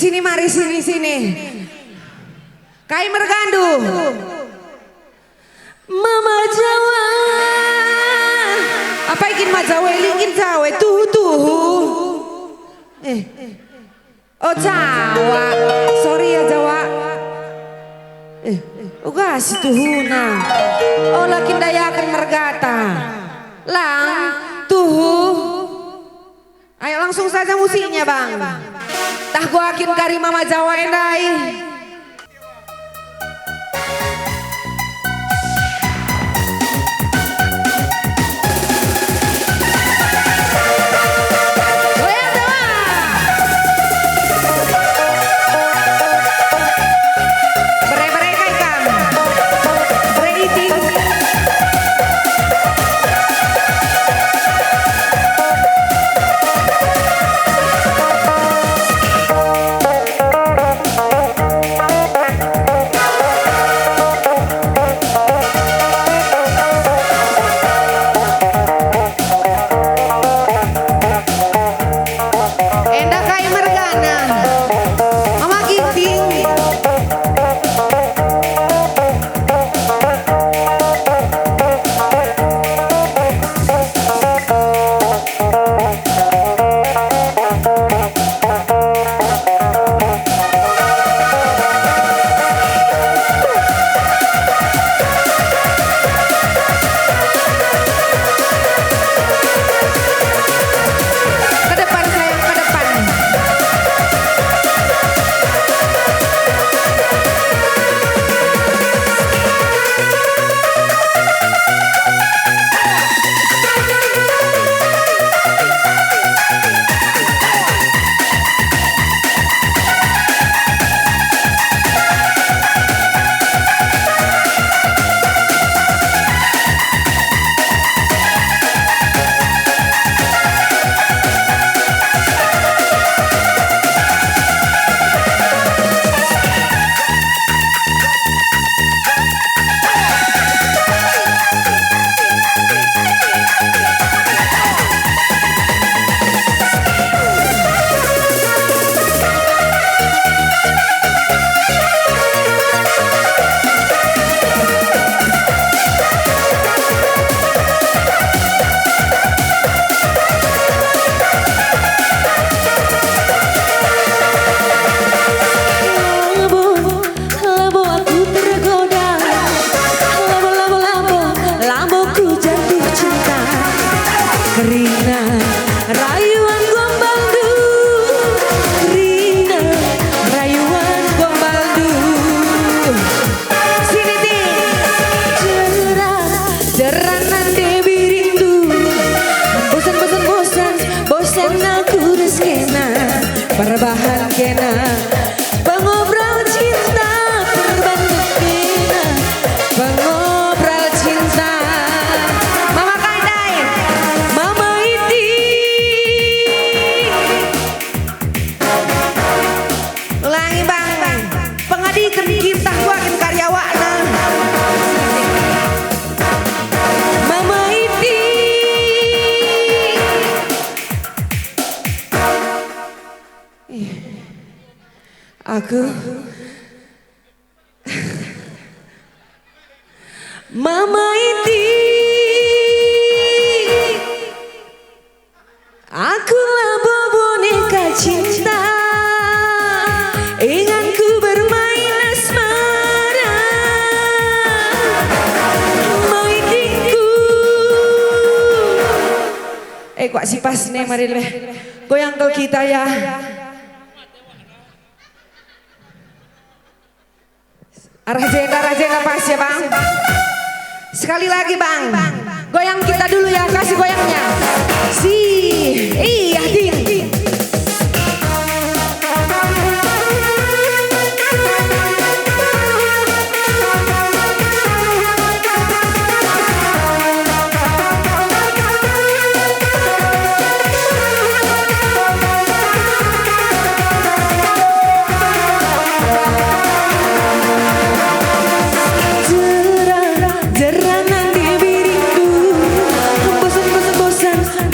Sini mari sini. Kai mergandu. Mama Jawa. Apa ikin ma Jawa ikin Jawa tuh. Oh Jawa. Sorry ya Jawa. Uga si tuhuna. Oh lakin dayakan mergata. Lang tuh. Ayo langsung saja musiknya bang. Tah gua akin kari Mama Jawa endai. Perbahan kena pengobrol cinta perbanding kena pengobrol cinta Mama Kandai Mama Iti ulangi bang pengadikan kita wakin karyawana Mama Iti aku Mama Iti akulah boneka cinta ingatku bermain asmara Mama Itiku kok si pas nih mari leh goyang ke kita ya. Arah pas ya bang. Sekali lagi bang. Goyang kita dulu ya, kasih goyangnya. Iya ding.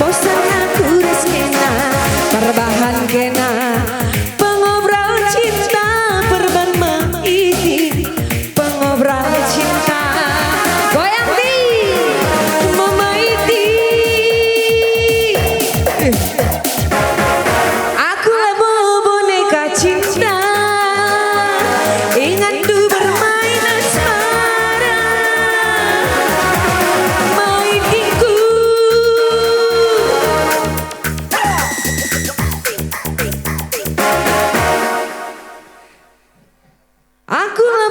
Bosan aku dah skena mengobrol cinta. Goyang di Mama Iti. Aku lah boneka cinta, ingat dulu bermain asmara. Maitiku, aku lah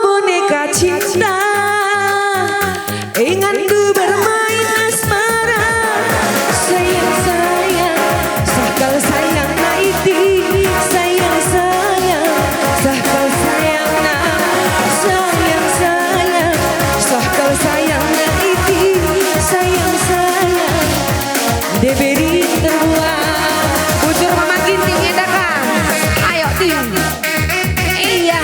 boneka cinta, ingat dulu bermain asmara. Sayang sayang, sakal sayang naiti. Sayang sayang, sakal sayang na. Sayang sayang, sakal sayang naiti. Sayang sayang, diberi terbuang. Bujur Mama Ginting edakan. Ayo tim. Iya.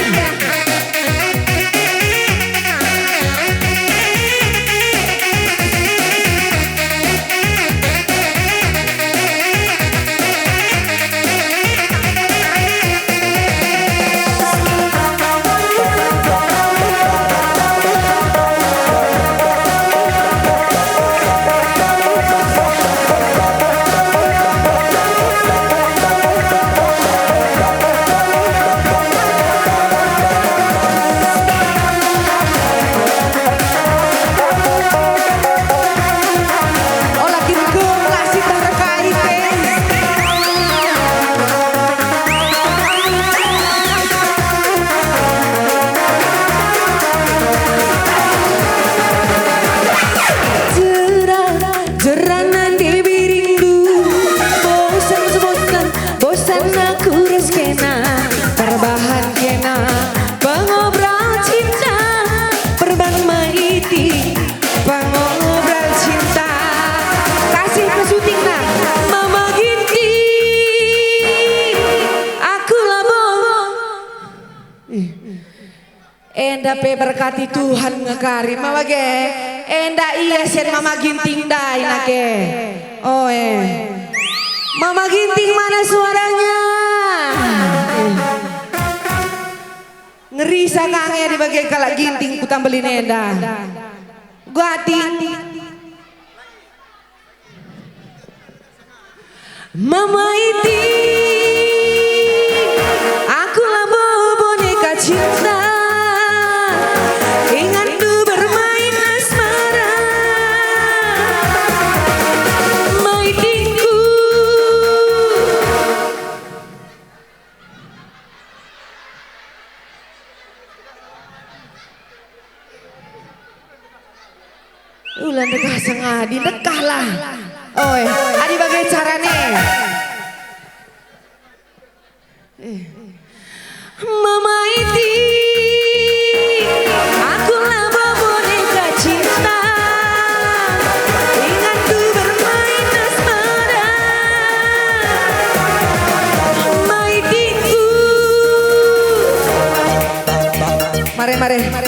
Enda pe berkati Tuhan ngekari mama ge. Enda iya sen Mama Ginting dai nake. Oh Mama Ginting mana suaranya? Ngeri sangange di bagian kalak ginting kutang beli enda. Guati. Mama Iti, aku lah boneka cinta. Ulan dekah sengadi dekah lah. Oi, adi bagai carane. Mama Iti, aku lah boneka cinta. Ingat dulu bermain asmara. Maitiku. Mare.